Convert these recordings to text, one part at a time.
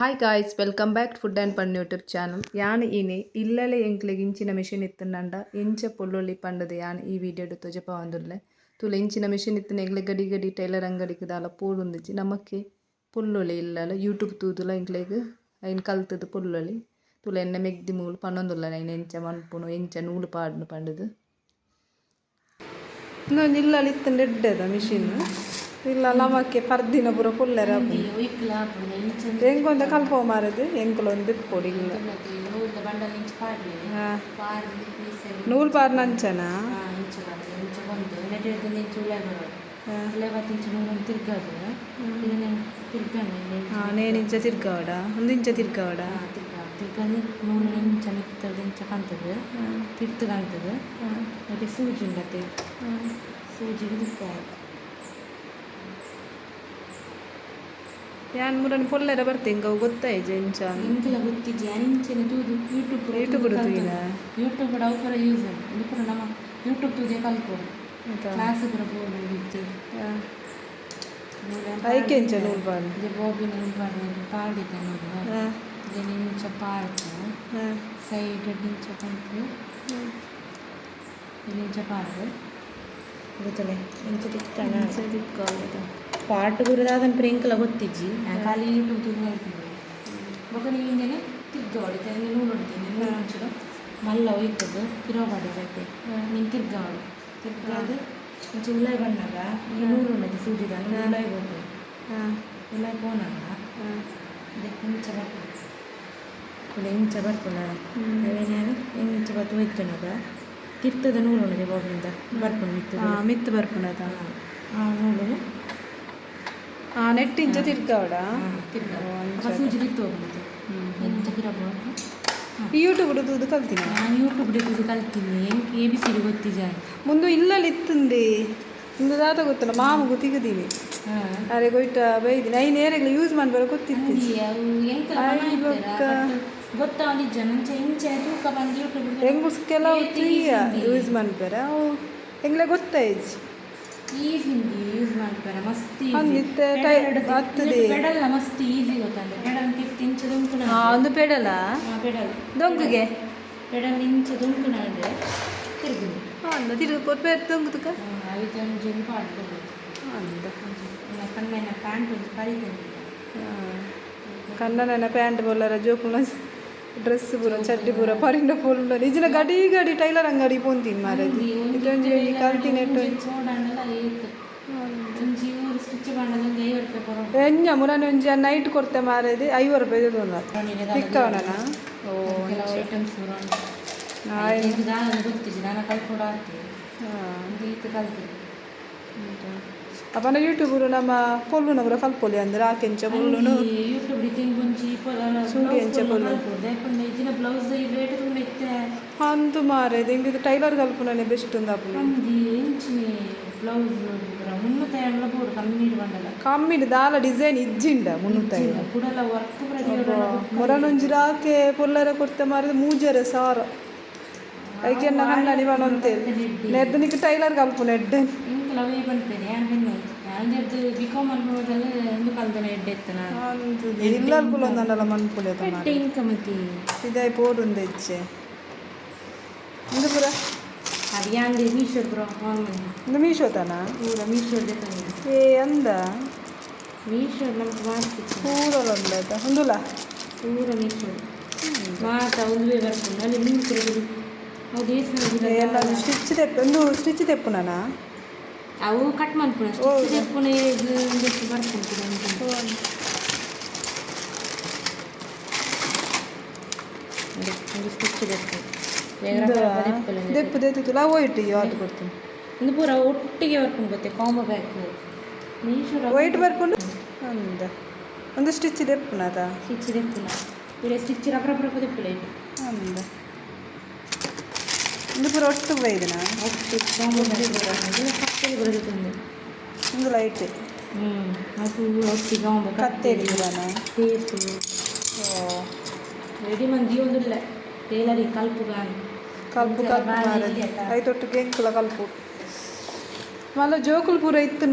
hi guys welcome back to food and పన్ YouTube channel an ఈని ఇల్లಲೆ ಎಂಕ್ಲೆಗ್ ಇಂಚಿನ machine ಇತ್ತಂಡ ಎಂಚ ಪೊಲ್ಲೊಲಿ ಪಂಡದು ಯಾನ್ ಈ ವಿಡಿಯೋಡು ತೊಜಪ ಒಂದುಲ್ಲೆ ತುಲ ಇಂಚಿನ ಮಿಷಿನ್ ಇತ್ತಿನ ಎಂಕ್ಲೆ ಗಡಿ ಗಡಿ ಟೈಲರ್ ಅಂಗಡಿಗೆ ದಾಲ ಪೋಲುಂದಿಜ್ಜಿ ನಮಕ್ಕೆ ಪೊಲ್ಲೊಲಿ ಇಲ್ಲಲ ಯೂಟ್ಯೂಬ್ ತೂದುಲ ಎಂಕ್ಲೆಗ್ ಐನ್ ಕಲ್ತದು ಪೊಲ್ಲೊಲಿ ತುಲ ಎನ್ನ ಮೆಗ್ದಿ ಮೂಲು ಪನ್ನೊಂದುಲ್ಲ ಐನ್ ಎಂಚ ಮನ್ಪುನು ಎಂಚ ನೂಲು ಪಾಡ್ನು ಪಂಡದು ಇನ್ನೊಂದು ಇಲ್ಲಲ್ಲಿ ಇತ್ತಂಡ ಎಡ್ಡದ ಮಿಷಿನ್ ಇಲ್ಲ ನಮಕ್ಕೆ ಪರ್ದಿನ ಪೂರ ಪುಲ್ಲರ ಎಂಗೊಂದ ಕಲ್ಪ ಮಾರದು ಎಂಕುಲೊಂದು ಪೊಡಿ ನೂಲು ಪಾರ್ ನಂಚನ నేనించ తిరగవడా ఉందించ తిరగవడా తిరగని నూనె ఇంచ మెత్తది ఇంచ కంతది తిర్తు కంతది అయితే సూజి ఉండదు సూజికి తిప్పాలి ಯಾನ್ ಮುರನ್ ಪೊಲ್ಲೆರ ಬರ್ತೆಂಗ ಗೊತ್ತಾಯ್ತು ಎಂಚ ಇಂಕಲ ಗೊತ್ತಿಜ್ಜಿ ಅಂಚೆನೆ ತೂದು ಯೂಟ್ಯೂಬ್ ತೂದಿನ ಯೂಟ್ಯೂಬ್ ಕೂಡ ಅವರ ಯೂಸ್ ಇದು ಕೂಡ ನಮ್ಮ ಯೂಟ್ಯೂಬ್ ತೂದೆ ಕಲ್ಪೋಡು ಕ್ಲಾಸ್ ಕೂಡ ಬೋರ್ಡು ಇತ್ತು ಐಕೆ ಎಂಚ ನೂಲು ಪಾಡು ಇದು ಬೋಬಿನ ನೂಲು ಪಾಡು ಪಾಡಿದ್ದೆ ನೋಡು ಇದನ್ನು ಇಂಚ ಪಾಡ್ತು ಸೈಡ್ ಇಂಚ ಕಂತು ಇಲ್ಲಿ ಇಂಚ ಪಾಡು ಗೊತ್ತಲೆ ಇಂಚ ತಿಕ್ಕೋದು ಪಾಟ್ ಗುರುದಾದನ್ ಪ್ರಿಂಕ್ಲ ಗೊತ್ತಿಜ್ಜಿ ಖಾಲಿ ಯೂಟ್ಯೂಬ್ ತುಂಬ ಹೇಳ್ತೀನಿ ಬೊಕ ನೀಂದೇನೆ ತಿರ್ಗ ಹೊಡಿತೆ ನೂಲು ಹೊಡಿತೀನಿ ನೂಲು ಹಂಚಡು ಮಲ್ಲ ಒಯ್ತದ್ದು ತಿರೋಬಾಡಿದಕ್ಕೆ ನೀನು ತಿರ್ಗ ಹೊಡು ತಿರ್ಗಾದು ಒಂಚೂರು ಉಳ್ಳಾಯಿ ಬಂದಾಗ ಈ ನೂಲು ಉಳ್ಳದು ಸೂಜಿದ ನೂಲು ಉಳ್ಳಾಯಿ ಹೋಗ್ತದೆ ಉಳ್ಳಾಯಿ ಪೋನಾಗ ಅದಕ್ಕೆ ಇಂಚ ಬರ್ತೀನಿ ಕೂಡ ಇಂಚ ಬರ್ಪುನ ಅವೇನೇನು ಇಂಚ ಬತ್ತು ಒಯ್ತನಾಗ ತಿರ್ತದ ನೂಲು ಉಳ್ಳದೆ ಬೋಗಿಂದ ಬರ್ಪುಣ ಮಿತ್ತು ಬರ್ಪುಣದ ಆ ನೂಲು ನೆಟ್ಟಿಂಚ ತಿರ್ಗವಡ ಸೂಜಿ ಬಿತ್ತು ಹೋಗ್ಬಿಡುತ್ತೆ ಎಂಚ ಕಿರಬಹುದು ಯೂಟ್ಯೂಬ್ ತೂದು ಕಲ್ತೀನಿ ನಾನು ಯೂಟ್ಯೂಬ್ ತೂದು ಕಲ್ತೀನಿ ಎ ಬಿ ಸಿ ಡಿ ಗೊತ್ತಿಜ ಮುಂದು ಇಲ್ಲಲ್ಲಿ ಇತ್ತುಂದಿ ಇಂದು ದಾತ ಗೊತ್ತಲ್ಲ ಮಾಮಗೂ ತಿಗದೀನಿ ಅರೆ ಗೊಯ್ಟ ಬೈದಿನಿ ಐ ನೇರಗಳು ಯೂಸ್ ಮಾಡ್ಬಾರ ಗೊತ್ತಿತ್ತು ಗೊತ್ತಾಗಿದ್ದ ಮುಂಚೆ ಇಂಚೆ ತೂಕ ಬಂದು ಯೂಟ್ಯೂಬ್ ಹೆಂಗಸ್ ಕೆಲವು ಯೂಸ್ ಮಾಡ್ಬಾರ ಅವು ಹೆಂಗ್ಲೆ ಗೊತ್ತಾಯ್ತು ಈಸಿಂದು ಯೂಸ್ ಮಾಡ್ತಾರೆ ಮಸ್ತ್ ಪೆಡಲ್ ಮಸ್ತ್ ಈಸಿ ಗೊತ್ತಂದ್ರೆ ಪೆಡಲ್ ಕಿತ್ತು ಇಂಚ ದುಂಕುನ ಒಂದು ಪೆಡಲ ಪೆಡಲ್ ದೊಂಗಿಗೆ ಪೆಡಲ್ ಇಂಚ ದುಂಕುನ ಅಂದರೆ ತಿರುಗುದು ಅಂದ ತಿರುಗು ಪೇರ್ ದೊಂಗುದಕ್ಕ ಐದೊಂದು ಜನ ಪಾಡ್ಬೋದು ಅಂದ ಕಣ್ಣನ ಪ್ಯಾಂಟ್ ಒಂದು ಕಳಿತೇನೆ ಕನ್ನನ ಪ್ಯಾಂಟ್ ಬೋಲರ ಜೋಪುಲ ಡ್ರೆಸ್ ಪೂರ ಚಡ್ಡಿ ಪೂರ ಪರಿಂಡ ಪೋಲ ನಿಜನ ಗಡಿ ಗಡಿ ಟೈಲರ್ ಅಂಗಡಿ ಪೋಂತೀನಿ ಮಾರದಿ ಇದೊಂದು ಕಲ್ತೀನಿ ಎಂಜ ಮುರನೆ ಒಂಜಿ ನೈಟ್ ಕೊಡ್ತೆ ಮಾರದಿ 5 ರೂಪಾಯಿ ತೊಂದ ತಿಕ್ಕವನ ಓ ಐಟಮ್ಸ್ ಗೊತ್ತಿದ್ದು ನಾನು ಕಲ್ಕೊಡ ಕಲ್ತೀನಿ ಅಪ್ಪನ ಯೂಟ್ಯೂಬ್ ನಮ್ಮ ಪೊಲ್ಲುನ ಪೂರ ಕಲ್ಪೊಲಿ ಅಂದ್ರೆ ಆಕೆಂಚ ಪೊಲ್ಲುನು ಯೂಟ್ಯೂಬ್ ತಿಂಗೊಂಚಿ ಸೂಡಿ ಎಂಚ ಪೊಲ್ಲು ಇದನ್ನ ಬ್ಲೌಸ್ ರೇಟ್ ತುಂಬ ಇತ್ತೆ ಅಂತು ಮಾರೆ ಇದು ಟೈಲರ್ ಕಲ್ಪುನೇ ಬೆಸ್ಟ್ ಒಂದು ಅಪ್ಪನ ಅಂದಿ ಎಂಚಿ ಬ್ಲೌಸ್ 350 ಬೋರ್ಡ್ ಕಮ್ಮಿ ಬಂದಲ್ಲ ಕಮ್ಮಿ ದಾಲ ಡಿಸೈನ್ ಇಜ್ಜಿಂಡ 350 ಕೂಡಲ್ಲ ವರ್ಕ್ ಮೊರನೊಂಜಿ ರಾಕೆ ಪೊಲ್ಲರ ಕೊಡ್ತೆ ಮಾರಿದ ಮೂಜರೆ ಸಾರ ಐಕೆನ್ನ ಹಣ್ಣಿ ಬಂತೇಳಿ ನೆದ್ದು ನಿಕ್ಕೆ ಟೈಲರ್ ಕಲ್ಪುನ ಎಡ್ಡೆ ಲವೇ ಬಂತೇನೆ ಯಾರು ಬಿಕಾಮ್ ಅನ್ಬೋದಲ್ಲ ಒಂದು ಕಾಲದಲ್ಲಿ ಎಡ್ಡೆ ಇತ್ತು ನಾನು ಇಲ್ಲರ್ ಕುಲೊಂದಲ್ಲ ಮನ್ಪುಲೆ ಇನ್ಕಮತಿ ಇದಾಯ ಪೋಡುಂದು ಹೆಚ್ಚೆ ಇದು ಪೂರ ಅದು ಯಾಂದೆ ಮೀಶೋ ಬ್ರೋ ಇದು ಮೀಶೋ ತಾನ ಪೂರ ಮೀಶೋದೇ ಏ ಅಂದ ಮೀಶೋ ನಮ್ಗೆ ಮಾಡ್ತಿತ್ತು ಪೂರಲ್ಲ ಒಂದುಲ ಪೂರ ಮೀಶೋ ಮಾತ ಒಂದು ಬರ್ತೀನಿ ಅಲ್ಲಿ ಮೀನು ತಿರುಗುದು ಹೌದು ಎಲ್ಲ ಸ್ಟಿಚ್ ತೆಪ್ಪು ಒಂದು ಸ್ಟಿಚ್ ತೆಪ್ಪು ನಾನು ಅವು ಕಟ್ ಮಾಡ್ಕೊಳ ಸ್ಟಿಚ್ ತೆಪ್ಪುನ ಎಷ್ಟು ಬರ್ತೀನಿ ಒಂದು ಸ್ಟಿಚ್ ದೆಪ್ಪು ದೆತ್ತು ನಾವು ಒಯ್ಟು ಯಾವ್ದು ಕೊಡ್ತೀನಿ ಒಂದು ಪೂರ ಒಟ್ಟಿಗೆ ಬರ್ಕೊಂಡು ಗೊತ್ತೆ ಕಾಂಬೋ ಬ್ಯಾಗ್ ಮೀಶೋ ವೈಟ್ ಬರ್ಕೊಂಡು ಅಂದ ಒಂದು ಸ್ಟಿಚ್ ದೆಪ್ಪುನ ಅದ ಸ್ಟಿಚ್ ದೆಪ್ಪುನ ಪೂರ ಸ್ಟಿಚ್ ರಬ್ಬರ ದೆಪ್ಪುಲ ಇಟ್ಟು ಅಂದ ಇದು ಪೂರ ಒಟ್ಟು ಬೈದನ ಒಟ್ಟು ಕಾಂಬೋ ಬ್ಯಾಗ್ ಕತ್ತೇಲಿ ಬರೋದು ಒಂದು ಲೈಟ್ ಅದು ಒಟ್ಟಿಗೆ ಕಾಂಬೋ ಕತ್ತೇಲಿ ಬರೋಣ ಟೇಪು ರೆಡಿ ಮಂದಿ ಒಂದಿಲ್ಲ ಟೇಲರಿಗೆ ಕಲ್ಪು ಕಲ್ಪು ಐತೊಟ್ಟಿಗೆ ಎಂಕುಲ ಕಲ್ಪು మళ్ళీ జోకులు పూర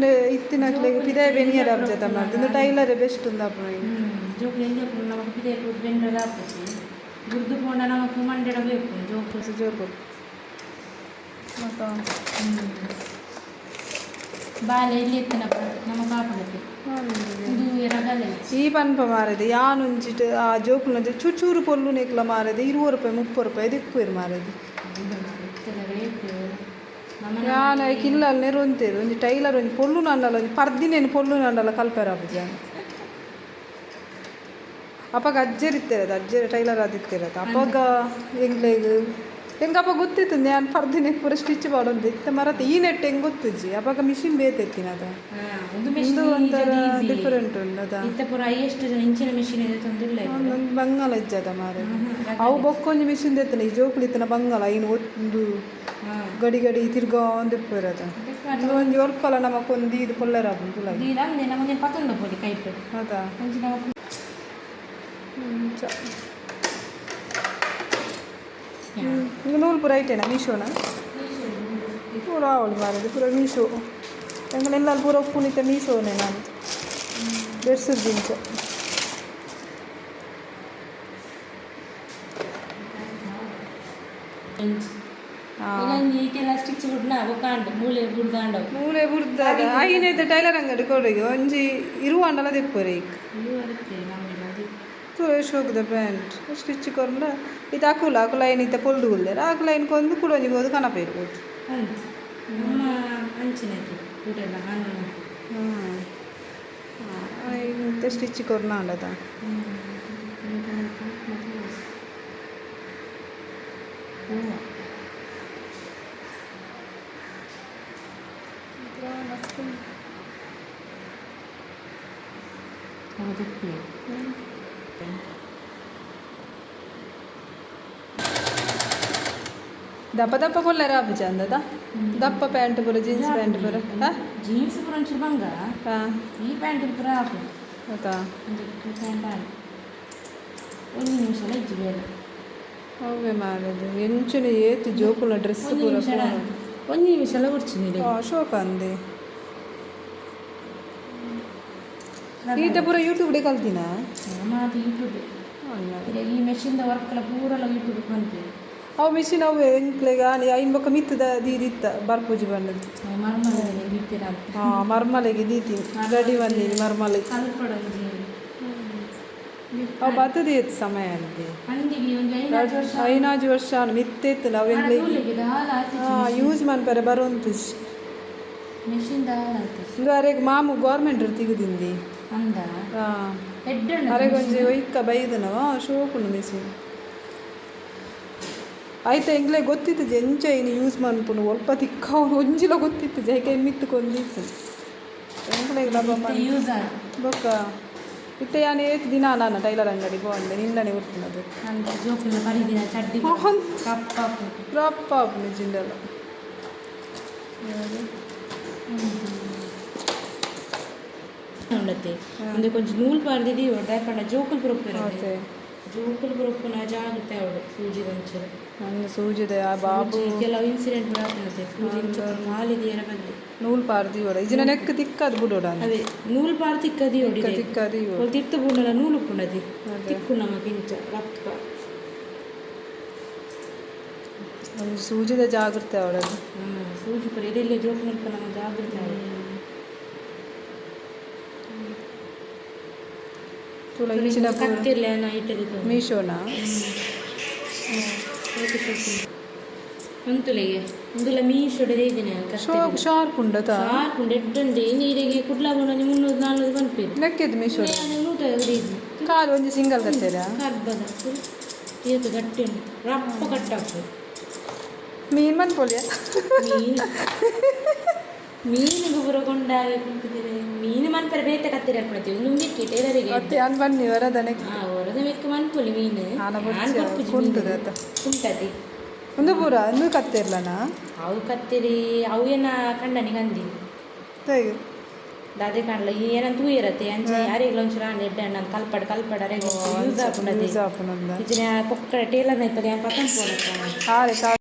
ఇత్తినట్లే పిదాయి బెనియర్ అబ్జేత మరి టైలర్ బెస్ట్ ఉంది అప్పుడు ಜೋಕ್ಲು ಏನು ಜೋಕ್ಲು ನಮಗೆ ಪಿದೆ ಬೆಂಡ್ರೆಲ್ಲ ಹಾಕಿಸಿ ದುಡ್ಡು ಕೊಂಡ ನಮಗೆ ಮಂಡ್ಯಡಬೇಕು ಜೋಕ್ಲು ಜೋರು ಮತ್ತು ಬಾಲೆ ಇಲ್ಲಿ ಎತ್ತನಪ್ಪ ನಮ್ಮ ಕಾಪಡಕ್ಕೆ ಇದು ರಗಲೆ ಈ ಪನ್ಪ ಮಾರದೆ ಯಾನುಂಚಿಟ್ಟು ಆ ಜೋಕುಲ ಚೂರು ಪೊಲ್ಲು ನೆಕ್ಲ ಮಾರದೆ 20 ರೂಪಾಯಿ 30 ರೂಪಾಯಿ ದಿಕ್ಕುರು ಮಾರದೆ ಯಾನ ಕಿಲ್ಲಲ್ಲಿ ರೊಂತೇರು ಒಂಜಿ ಟೈಲರ್ ಒಂಜಿ ಪೊಲ್ಲು ನಂಡಲ ಒಂಜಿ ಪರ್ದಿನೇನು ಪೊಲ್ಲು ನಂಡಲ ಕಲ್ಪೆರ ಜಾನ ಅಪ್ಪಾಗ ಅಜ್ಜರಿತ್ತೇರದು ಅಜ್ಜರಿ ಟೈಲರ್ ಆದಿತ್ತೇರದು ಅಪ್ಪಾಗ ಎಂಗ್ಲೇಗ್ ಹೆಂಗಪ್ಪ ಗೊತ್ತಿತ್ತು ನಾನು ಪರ್ದಿನೇ ಪೂರ ಸ್ಟಿಚ್ ಮಾಡೋದು ಇತ್ತು ಮರತ್ತೆ ಈ ನೆಟ್ ಹೆಂಗೆ ಗೊತ್ತಿಜ್ಜಿ ಅಪ್ಪಾಗ ಮಿಷಿನ್ ಬೇತೆತ್ತಿನ ಅದ ಒಂದು ಒಂಥರ ಡಿಫರೆಂಟ್ ಉಂಟು ಅದ ಇಂಚಿನ ಮಿಷಿನ್ ಇದೆ ತೊಂದಿಲ್ಲ ಒಂದು ಬಂಗಾಲ ಇಜ್ಜದ ಮಾರ ಅವು ಬೊಕ್ಕೊಂಜಿ ಮಿಷಿನ್ ತೆತ್ತನ ಈ ಜೋಕುಲಿತ್ತನ ಬಂಗಾಲ ಇನ್ನು ಒಂದು ಗಡಿ ಗಡಿ ತಿರ್ಗಾ ಒಂದು ಇಪ್ಪರದ ಒಂದು ಒರ್ಕಲ ನಮಕೊಂದು ಇದು ಕೊಲ್ಲರ ನಮಗೆ ಪತ್ತೊಂದು ಪೋಡಿ ಕೈಪು ಅದಾ ನೂಲು ಪೂರ ಐಟೇನಾ ಮೀಶೋನ ಪೂರ ಅವಳು ಮಾರದು ಪೂರ ಮೀಶೋ ಎಂಗಳೆಲ್ಲ ಪೂರ ಉಪ್ಪುನಿತ ಮೀಶೋನೇ ನಾನು ಬೆಡ್ಸಿದ ದಿಂಚ ಸ್ಟಿಚ್ ಮೂಲೆ ಬುಡ್ದ ಐನೈತೆ ಟೈಲರ್ ಅಂಗಡಿ ಕೊಡಗೆ ಒಂಜಿ ಇರುವಂಡಲ ತೆಪ್ಪರೆ ಶೋಕದ ಪ್ಯಾಂಟ್ ಸ್ಟಿಚ್ ಕೊರ್ಲ ಇದು ಅಕುಲ ಏನಿತ್ತ ಪೊಲ್ದು ಗುಲ್ಲೇರ ಅಕುಲ ಏನ್ಕೊಂದು ಕುಡೊಂಜಿಗೋದು ಕನಪ ಇರ್ಬೋದು ಇಂತ ಸ್ಟಿಚ್ ಕೊರ್ನ ಅಲ್ಲದ ದಪ್ಪ ದಪ್ಪ ಕೊಲ್ಲರ ಆಪುಜ ಅಂದದ ದಪ್ಪ ಪ್ಯಾಂಟ್ ಪೂರ ಜೀನ್ಸ್ ಪ್ಯಾಂಟ್ ಪೂರ ಜೀನ್ಸ್ ಪೂರ ಒಂಚೂರು ಬಂಗ ಈ ಪ್ಯಾಂಟ್ ಪೂರ ಹಾಕು ಆಯ್ತಾ ಪ್ಯಾಂಟ್ ಒಂದು ನಿಮಿಷ ಇಜ್ಜಿ ಬೇರೆ ಅವೇ ಮಾಡೋದು ಎಂಚುನೆ ಏತು ಜೋಕುಲ ಡ್ರೆಸ್ ಪೂರ ಒಂದು ನಿಮಿಷ ಎಲ್ಲ ಕೊಡ್ತೀನಿ ಶೋಕ ಅಂದೆ ಈಟ ಪೂರ ಯೂಟ್ಯೂಬ್ಡೆ ಕಲ್ತಿನ ಮಾತು ಯೂಟ್ಯೂಬ್ ಈ ಮೆಷಿನ್ದ ವರ್ಕ್ ಎಲ್ಲ ಪೂರೆಲ್ಲ ಯೂಟ್ಯೂಬ್ ಬಂತು ಅವು ಮಿಷಿನ್ ಅವು ಎಂಕ್ಲೆಗ ಐನ್ ಬೊಕ್ಕ ಮಿತ್ತದ ದೀದಿತ್ತ ಬರ್ಪೂಜಿ ಬಂದದ್ದು ಹಾಂ ಮರ್ಮಲೆಗೆ ದೀತೀನಿ ರೆಡಿ ಬಂದೀನಿ ಮರ್ಮಲೆಗೆ ಅವು ಬರ್ತದೆ ಇತ್ತು ಸಮಯ ಅಂತೆ 5 ವರ್ಷ ಮಿತ್ತೆತ್ತು ನಾವು ಯೂಸ್ ಮನ್ಪರೆ ಬರೋಂತು ಈಗ ಅರೆಗೆ ಮಾಮು ಗೌರ್ಮೆಂಟ್ ತೆಗೆದಿಂದಿ ಹಾಂ ಅರೆಗೊಂಜಿ ಒಯ್ಕ ಬೈದನವ ಶೋಕುಂಡು ಮಿಷಿನ್ ಆಯ್ತಾ ಎಂಗ್ಲೇ ಗೊತ್ತಿತ್ತು ಎಂಚ ಇನ್ನು ಯೂಸ್ ಮಾಡ್ಕೊಂಡು ಒಲ್ಪ ತಿಕ್ಕ ಒಂಜಿಲ ಗೊತ್ತಿತ್ತು ಜೈಕೆ ಮಿತ್ತುಕೊಂಡಿತ್ತು ಎಂಗ್ಲೆಗ್ ಯೂಸ್ ಬೊಕ್ಕ ಇತ್ತೆ ಯಾನು ಏತು ದಿನ ನಾನು ಟೈಲರ್ ಅಂಗಡಿ ಬಂದೆ ನಿನ್ನನೆ ಗೊತ್ತಿನದು ರಪ್ಪ ನಿಜಿಂದಲ್ಲ ఉండతే అంటే కొంచెం నూలు పారదిది ఒడైపండ జోకులు ప్రొప్పే జోకులు ప్రొప్పన జాగ్రత్త ಅವಳು ಸೂಜಿ ವಂಚರ ನನ್ನ ಸೂಜಿದೆ ಆ ಬಾಬು ಕೆಲವು ಇನ್ಸಿಡೆಂಟ್ ಬರ್ತದೆ ಸೂಜಿ ಹಾಲಿದೆ ಎರಬಲ್ಲಿ ನೂಲ್ ಪಾರ್ದಿ ಒಡ ಇಜನ ನೆಕ್ ತಿಕ್ಕದ ಬುಡೋಡ ಅದೇ ನೂಲ್ ಪಾರ್ ತಿಕ್ಕದಿ ಒಡಿ ತಿಕ್ಕದಿ ಒಲ್ ತಿರ್ತು ಬುಡಲ ನೂಲು ಪುಣದಿ ತಿಕ್ಕು ನಮಗೆ ಇಂಚ ರಪ್ಪ ಒಂದು ಸೂಜಿದ ಜಾಗ್ರತೆ ಅವಳದು ಸೂಜಿ ಪರ ಇದೆಲ್ಲ ಜೋಕು ಮಾಡ್ಕ ನಮ್ಮ ಜಾಗ್ರತೆ ಅವಳು ತುಳ ಇಂಚಿನ ಕತ್ತಿರ್ಲ ಇಟ್ಟದಿತ್ತು ಮೀಶೋನ ಒಂತುಲೆಗೆ ಒಂದುಲ ಮೀಶೋಡದೇ ಇದ್ದೇನೆ ಶಾರ್ಪ್ ಉಂಡತ ಶಾರ್ಪ್ ಉಂಡು ಎಡ್ಡುಂಡೆ ನೀರಿಗೆ ಕುಡ್ಲಾಗೊಂಡು 300-400 ಬಂದ್ಪೇರು ಲೆಕ್ಕದ ಮೀಶೋ 150 ಕಾಲು ಒಂದು ಸಿಂಗಲ್ ಕತ್ತೇರ ಕರ್ಬದ ಏತು ಗಟ್ಟಿ ಉಂಟು ರಪ್ಪ ಕಟ್ಟಾಕು ಮೀನು ಮನ್ಪೊಲ್ಯ ಮೀನಿಗೆ ಬುರಗೊಂಡಾಗ ಕುಂತಿದ್ದೀರಿ ಮೀನು ಮನ್ಪರೆ ಬೇತೆ ಕತ್ತಿರ ಹಾಕ್ಬಿಡ್ತೀವಿ ಒಂದು ಮುಂದಕ್ಕೆ ಟೈಲರಿಗೆ ಮತ್ತೆ ಅನ್ ಬನ್ನಿ ವರದನೆ ವರದ ಮೆಕ್ಕ ಮನ್ಪೊಲಿ ಮೀನು ಕುಂಟದಿ ಒಂದು ಪೂರ ಒಂದು ಕತ್ತಿರ್ಲನ ಅವು ಕತ್ತಿರಿ ಅವು ಏನ ಕಂಡನಿಗೆ ಅಂದಿ ಅದೇ ಕಾಣಲ್ಲ ಏನಂತ ಇರತ್ತೆ ಅಂಚೆ ಯಾರಿಗೆಲ್ಲ ಒಂಚೂರು ಎಡ್ಡೆ ಅಣ್ಣ ಕಲ್ಪಡ ಅರೆ ಯೂಸ್ ಹಾಕೊಂಡದಿ ಇದನ್ನ ಪೊಕ್ಕ ಟೇಲರ್ ನೈತದೆ ಪಕ್ಕಂತ